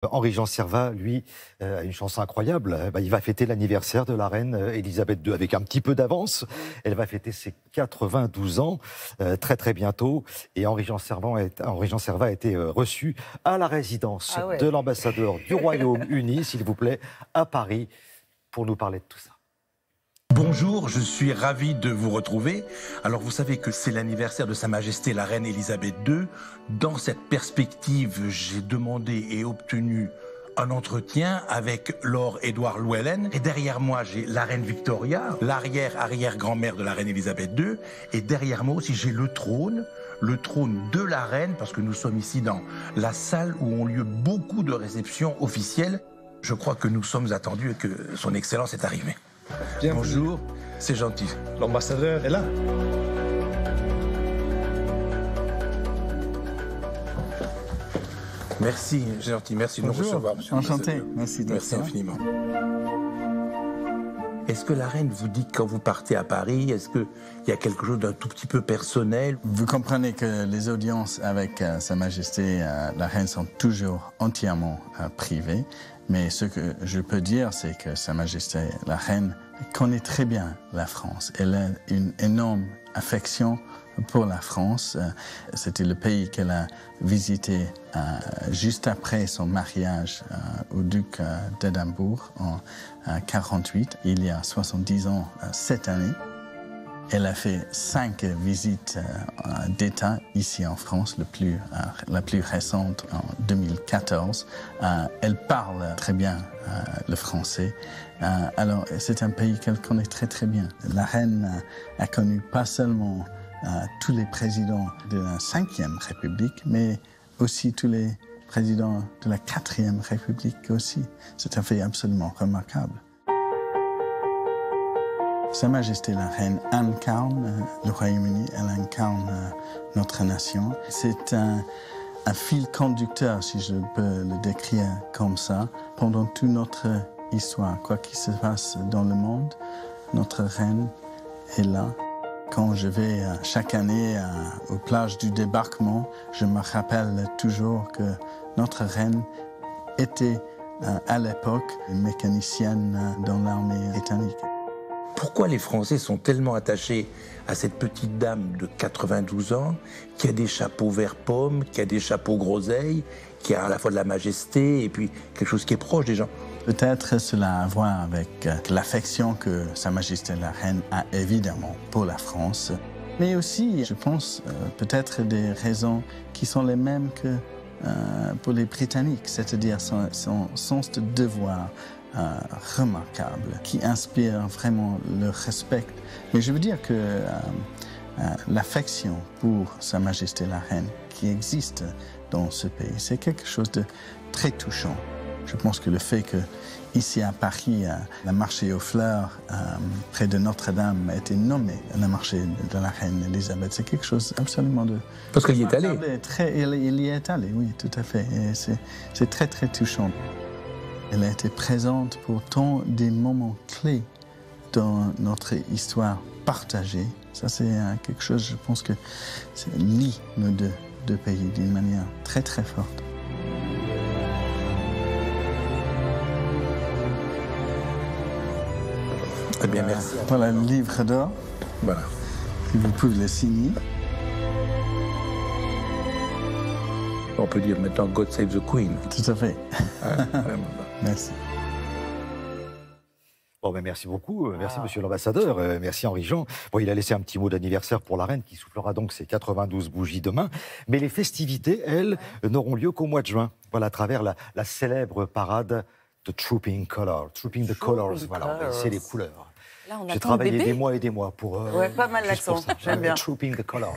Henri-Jean Servat, lui, a une chanson incroyable. Il va fêter l'anniversaire de la reine Elisabeth II avec un petit peu d'avance. Elle va fêter ses 92 ans très très bientôt. Et Henri-Jean Servat a été reçu à la résidence de l'ambassadeur du Royaume-Uni, s'il vous plaît, à Paris, pour nous parler de tout ça. Bonjour, je suis ravi de vous retrouver. Alors vous savez que c'est l'anniversaire de Sa Majesté la Reine Elisabeth II. Dans cette perspective, j'ai demandé et obtenu un entretien avec Lord Edward Llewellyn. Et derrière moi, j'ai la Reine Victoria, l'arrière-arrière-grand-mère de la Reine Elisabeth II. Et derrière moi aussi, j'ai le trône de la Reine, parce que nous sommes ici dans la salle où ont lieu beaucoup de réceptions officielles. Je crois que nous sommes attendus et que Son Excellence est arrivée. Bienvenue. Bonjour, c'est gentil. L'ambassadeur est là. Merci, gentil, merci de nous recevoir, monsieur. Enchanté, merci infiniment. Est-ce que la reine vous dit quand vous partez à Paris, est-ce qu'il y a quelque chose d'un tout petit peu personnel? Vous comprenez que les audiences avec Sa Majesté la reine sont toujours entièrement privées, mais ce que je peux dire, c'est que Sa Majesté la reine connaît très bien la France. Elle a une énorme affection pour la France. C'était le pays qu'elle a visité juste après son mariage au duc d'Édimbourg en 1948, il y a 70 ans cette année. Elle a fait 5 visites d'État ici en France, la plus récente en 2014. Elle parle très bien le français. Alors c'est un pays qu'elle connaît très très bien. La reine a connu pas seulement tous les présidents de la 5e République, mais aussi tous les présidents de la 4e République aussi. C'est un fait absolument remarquable. Sa Majesté la Reine incarne le Royaume-Uni, elle incarne notre nation. C'est un fil conducteur, si je peux le décrire comme ça, pendant toute notre histoire. Quoi qu'il se passe dans le monde, notre reine est là. Quand je vais chaque année aux plages du débarquement, je me rappelle toujours que notre reine était à l'époque une mécanicienne dans l'armée britannique. Pourquoi les Français sont tellement attachés à cette petite dame de 92 ans, qui a des chapeaux vert pomme, qui a des chapeaux groseilles, qui a à la fois de la majesté et puis quelque chose qui est proche des gens? Peut-être cela a à voir avec l'affection que Sa Majesté la Reine a évidemment pour la France, mais aussi, je pense, peut-être des raisons qui sont les mêmes que pour les Britanniques, c'est-à-dire son sens de devoir remarquable, qui inspire vraiment le respect. Mais je veux dire que l'affection pour Sa Majesté la Reine qui existe dans ce pays, c'est quelque chose de très touchant. Je pense que le fait que ici à Paris, la marché aux fleurs près de Notre-Dame a été nommé le marché de la Reine Elisabeth, c'est quelque chose absolument de... Parce qu'elle y est allée. Il y est allé, oui, tout à fait. Et c'est très très touchant. Elle a été présente pour tant des moments clés dans notre histoire partagée. Ça, c'est quelque chose, je pense que ça lie nos deux pays d'une manière très très forte. Eh bien, merci. Voilà le livre d'or. Voilà. Et vous pouvez le signer. On peut dire maintenant God Save the Queen. Tout à fait. Merci. Bon, merci beaucoup, merci Monsieur l'ambassadeur, merci Henri-Jean. Bon, il a laissé un petit mot d'anniversaire pour la reine qui soufflera donc ses 92 bougies demain. Mais les festivités, elles, n'auront lieu qu'au mois de juin. Voilà, à travers la célèbre parade de Trooping Colors. Trooping the Colors, voilà, c'est les couleurs. J'ai travaillé des mois et des mois pour... pas mal l'accent, j'aime bien. Trooping the Colors.